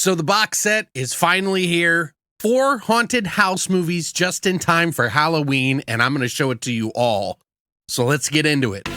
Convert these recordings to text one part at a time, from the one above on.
So the box set is finally here. 4 haunted house movies just in time for Halloween, and I'm going to show it to you all. So let's get into it.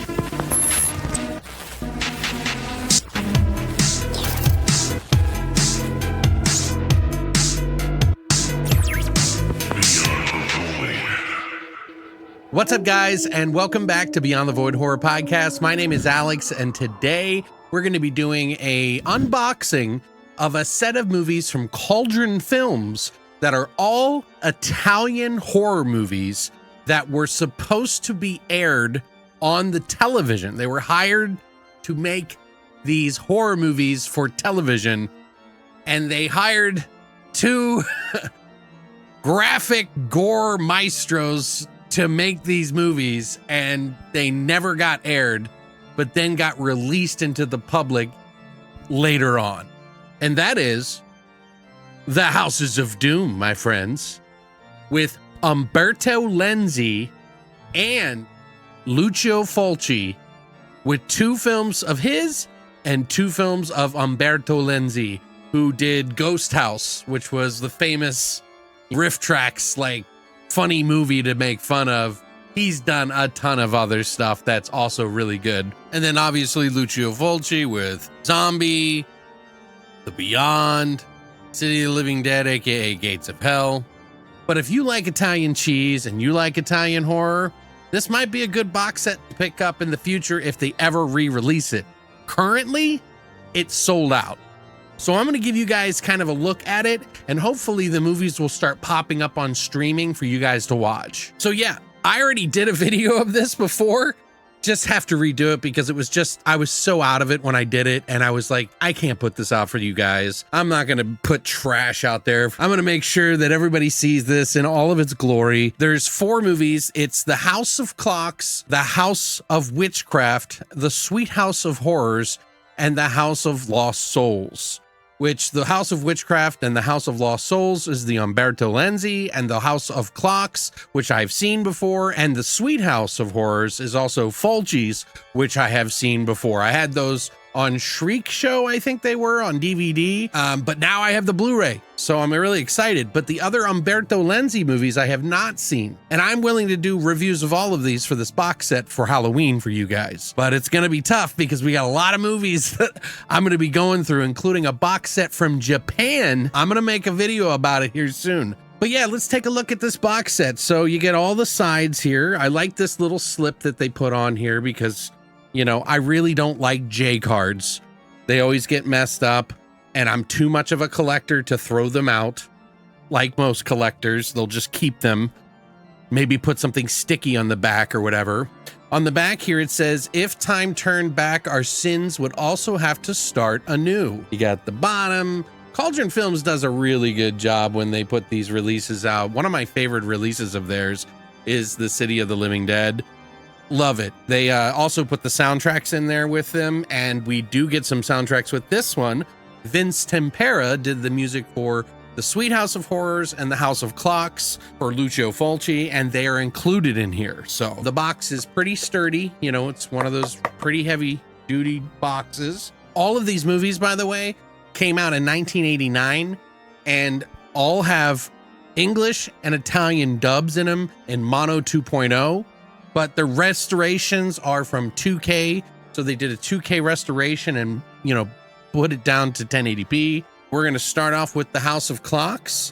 What's up, guys, and welcome back to Beyond the Void Horror Podcast. My name is Alex, and today we're going to be doing a unboxing of a set of movies from Cauldron Films that are all Italian horror movies that were supposed to be aired on the television. They were hired to make these horror movies for television, and they hired 2 graphic gore maestros to make these movies, and they never got aired, but then got released into the public later on. And that is The Houses of Doom, my friends, with Umberto Lenzi and Lucio Fulci, with 2 films of his and 2 films of Umberto Lenzi, who did Ghost House, which was the famous riff tracks, like, funny movie to make fun of. He's done a ton of other stuff that's also really good. And then obviously Lucio Fulci with Zombie, The Beyond, City of the Living Dead, aka Gates of Hell. But if you like Italian cheese and you like Italian horror, this might be a good box set to pick up in the future if they ever re-release it. Currently, it's sold out. So I'm going to give you guys kind of a look at it, and hopefully the movies will start popping up on streaming for you guys to watch. So yeah, I already did a video of this before. Just have to redo it because it was just, I was so out of it when I did it, and I was like, I can't put this out for you guys. I'm not going to put trash out there. I'm going to make sure that everybody sees this in all of its glory. There's 4 movies. It's The House of Clocks, The House of Witchcraft, The Sweet House of Horrors, and The House of Lost Souls. Which the House of Witchcraft and the House of Lost Souls is the Umberto Lenzi, and the House of Clocks, which I've seen before, and the Sweet House of Horrors is also Fulci's, which I have seen before. I had those on Shriek Show, I think they were, on DVD, but now I have the Blu-ray, so I'm really excited. But the other Umberto Lenzi movies I have not seen, and I'm willing to do reviews of all of these for this box set for Halloween for you guys. But it's gonna be tough because we got a lot of movies that I'm gonna be going through, including a box set from Japan. I'm gonna make a video about it here soon. But yeah, let's take a look at this box set. So you get all the sides here. I like this little slip that they put on here because, you know, I really don't like J cards. They always get messed up, and I'm too much of a collector to throw them out. Like most collectors, they'll just keep them. Maybe put something sticky on the back or whatever. On the back here, it says, if time turned back, our sins would also have to start anew. You got the bottom. Cauldron Films does a really good job when they put these releases out. One of my favorite releases of theirs is the City of the Living Dead. Love it. They also put the soundtracks in there with them, and we do get some soundtracks with this one. Vince Tempera did the music for The Sweet House of Horrors and The House of Clocks for Lucio Fulci, and they are included in here. So the box is pretty sturdy. You know, it's one of those pretty heavy duty boxes. All of these movies, by the way, came out in 1989 and all have English and Italian dubs in them in Mono 2.0. But the restorations are from 2K. So they did a 2K restoration and, you know, put it down to 1080p. We're going to start off with the House of Clocks.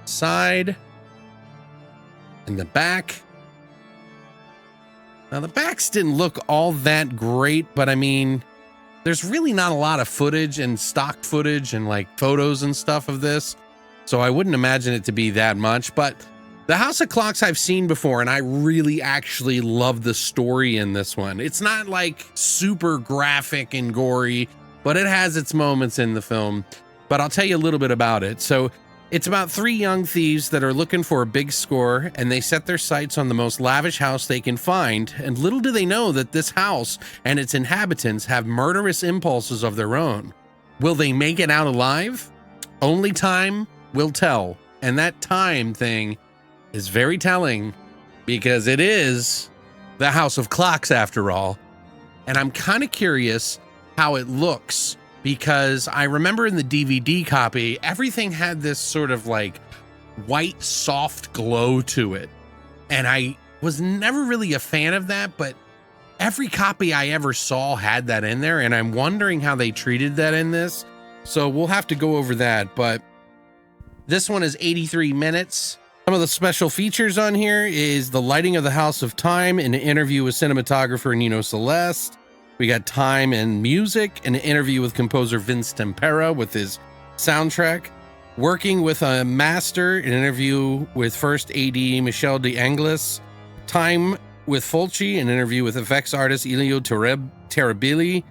Side. And the back. Now the backs didn't look all that great, but I mean, there's really not a lot of footage and stock footage and like photos and stuff of this. So I wouldn't imagine it to be that much, but the House of Clocks I've seen before, and I really actually love the story in this one. It's not like super graphic and gory, but it has its moments in the film. But I'll tell you a little bit about it. So it's about 3 young thieves that are looking for a big score, and they set their sights on the most lavish house they can find. And little do they know that this house and its inhabitants have murderous impulses of their own. Will they make it out alive? Only time will tell. And that time thing is very telling because it is the House of Clocks after all. And I'm kind of curious how it looks because I remember in the DVD copy, everything had this sort of like white, soft glow to it. And I was never really a fan of that, but every copy I ever saw had that in there. And I'm wondering how they treated that in this. So we'll have to go over that. But this one is 83 minutes. Some of the special features on here is the lighting of the House of Time, an interview with cinematographer Nino Celeste. We got time and music, an interview with composer Vince Tempera with his soundtrack. Working with a master, an interview with first AD Michel de Anglis. Time with Fulci, an interview with effects artist Elio Terabili.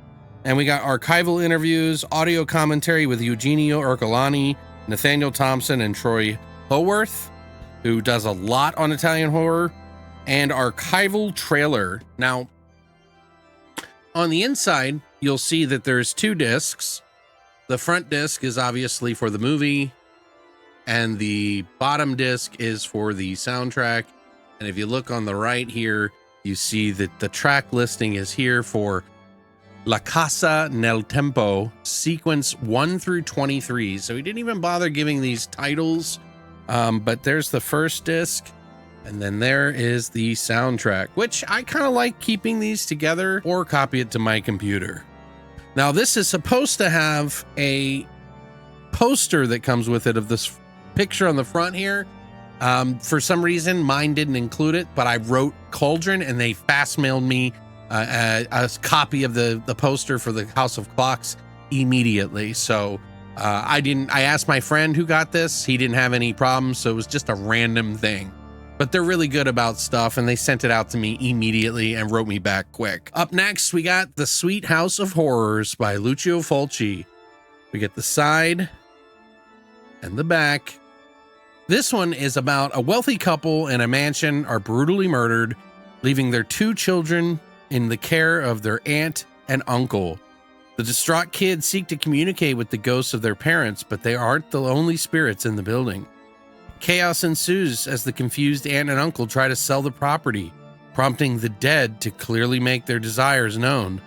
And we got archival interviews, audio commentary with Eugenio Ercolani, Nathaniel Thompson, and Troy Howarth, who does a lot on Italian horror, and archival trailer. Now, on the inside, you'll see that there's 2 discs. The front disc is obviously for the movie, and the bottom disc is for the soundtrack. And if you look on the right here, you see that the track listing is here for La Casa nel Tempo, sequence 1 through 23. So he didn't even bother giving these titles, but there's the first disc, and then there is the soundtrack, which I kind of like keeping these together or copy it to my computer. Now, this is supposed to have a poster that comes with it of this picture on the front here. For some reason, mine didn't include it, but I wrote Cauldron, and they fast mailed me a copy of the poster for the House of Clocks immediately. So I asked my friend who got this. He didn't have any problems, so it was just a random thing. But they're really good about stuff, and they sent it out to me immediately and wrote me back quick. Up next, we got The Sweet House of Horrors by Lucio Fulci. We get the side and the back. This one is about a wealthy couple in a mansion are brutally murdered, leaving their 2 children in the care of their aunt and uncle. The distraught kids seek to communicate with the ghosts of their parents, but they aren't the only spirits in the building. Chaos ensues as the confused aunt and uncle try to sell the property, prompting the dead to clearly make their desires known.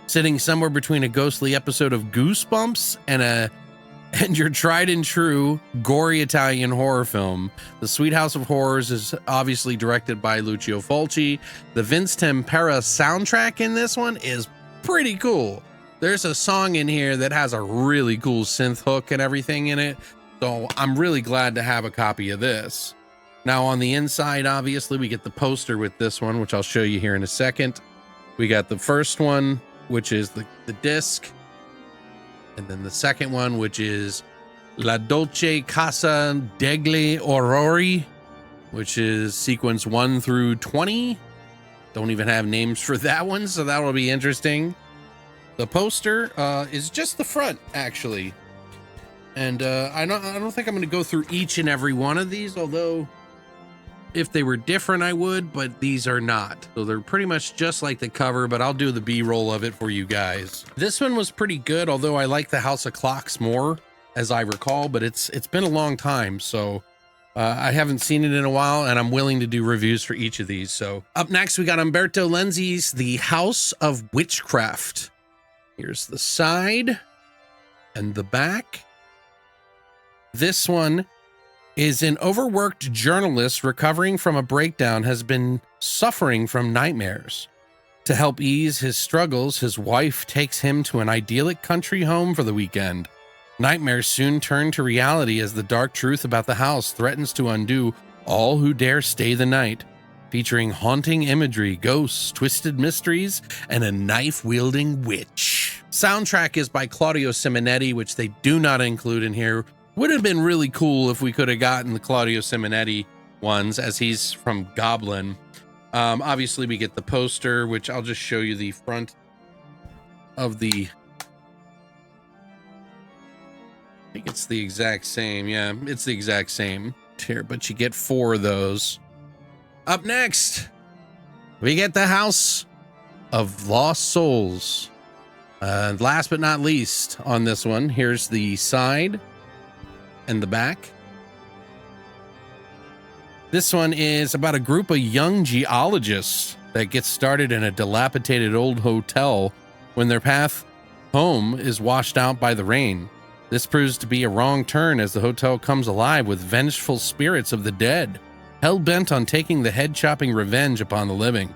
Sitting somewhere between a ghostly episode of Goosebumps and your tried and true gory Italian horror film. The Sweet House of Horrors is obviously directed by Lucio Fulci. The Vince Tempera soundtrack in this one is pretty cool. There's a song in here that has a really cool synth hook and everything in it. So I'm really glad to have a copy of this. Now on the inside, obviously, we get the poster with this one, which I'll show you here in a second. We got the first one, which is the disc. And then the second one, which is La Dolce Casa degli Orrori, which is sequence 1 through 20. Don't even have names for that one, so that will be interesting. The poster is just the front, actually. And I don't think I'm going to go through each and every one of these, although if they were different, I would, but these are not. So they're pretty much just like the cover, but I'll do the B-roll of it for you guys. This one was pretty good, although I like the House of Clocks more, as I recall, but it's been a long time, so I haven't seen it in a while, and I'm willing to do reviews for each of these. So up next, we got Umberto Lenzi's The House of Witchcraft. Here's the side and the back. This one is an overworked journalist recovering from a breakdown has been suffering from nightmares. To help ease his struggles, his wife takes him to an idyllic country home for the weekend. Nightmares soon turn to reality as the dark truth about the house threatens to undo all who dare stay the night, featuring haunting imagery, ghosts, twisted mysteries, and a knife-wielding witch. Soundtrack is by Claudio Simonetti, which they do not include in here. Would have been really cool if we could have gotten the Claudio Simonetti ones, as he's from Goblin. Obviously, we get the poster, which I'll just show you the front of the... I think it's the exact same. Yeah, it's the exact same here, but you get 4 of those. Up next, we get the House of Lost Souls. Last but not least on this one, here's the side and the back. This one is about a group of young geologists that get started in a dilapidated old hotel when their path home is washed out by the rain. This proves to be a wrong turn as the hotel comes alive with vengeful spirits of the dead, hell-bent on taking the head-chopping revenge upon the living.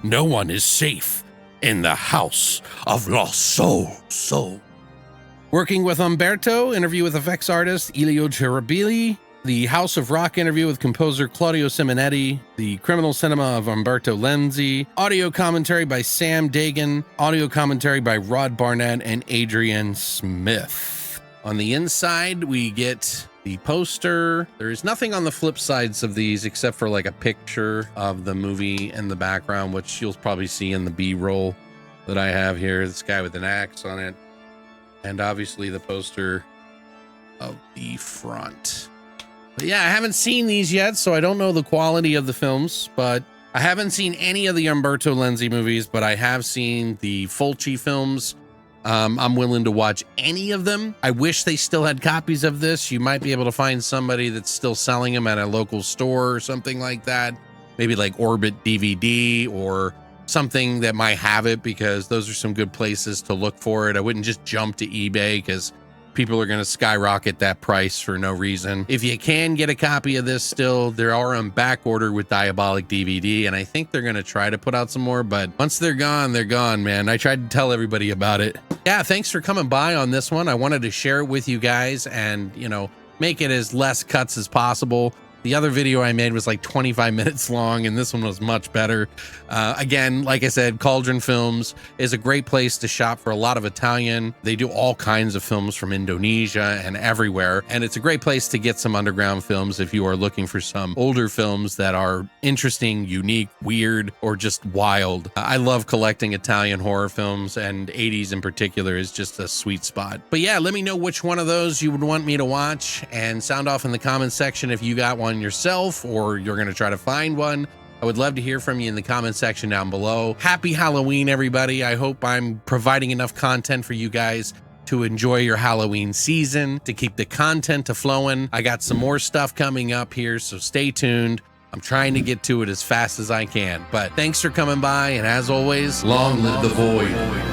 No one is safe in the House of Lost Souls. Working with Umberto, interview with effects artist Elio Cherubili, the House of Rock interview with composer Claudio Simonetti, the criminal cinema of Umberto Lenzi, audio commentary by Sam Dagan, audio commentary by Rod Barnett and Adrian Smith. On the inside, we get the poster. There is nothing on the flip sides of these except for like a picture of the movie in the background, which you'll probably see in the B-roll that I have here. This guy with an axe on it. And obviously the poster of the front. But yeah, I haven't seen these yet, so I don't know the quality of the films, but I haven't seen any of the Umberto Lenzi movies, but I have seen the Fulci films. I'm willing to watch any of them. I wish they still had copies of this. You might be able to find somebody that's still selling them at a local store or something like that. Maybe like Orbit DVD or something that might have it, because those are some good places to look for it. I wouldn't just jump to eBay because people are going to skyrocket that price for no reason. If you can get a copy of this still, they are on back order with Diabolic DVD, and I think they're going to try to put out some more, but once they're gone, man. I tried to tell everybody about it. Yeah, thanks for coming by on this one. I wanted to share it with you guys and, you know, make it as less cuts as possible. The other video I made was like 25 minutes long, and this one was much better. Again, like I said, Cauldron Films is a great place to shop for a lot of Italian. They do all kinds of films from Indonesia and everywhere, and it's a great place to get some underground films if you are looking for some older films that are interesting, unique, weird, or just wild. I love collecting Italian horror films, and 80s in particular is just a sweet spot. But yeah, let me know which one of those you would want me to watch, and sound off in the comments section if you got one yourself or you're going to try to find one. I would love to hear from you in the comment section down below. Happy Halloween, everybody. I hope I'm providing enough content for you guys to enjoy your Halloween season, to keep the content flowing. I got some more stuff coming up here, so stay tuned. I'm trying to get to it as fast as I can. But thanks for coming by, and as always, long live the void.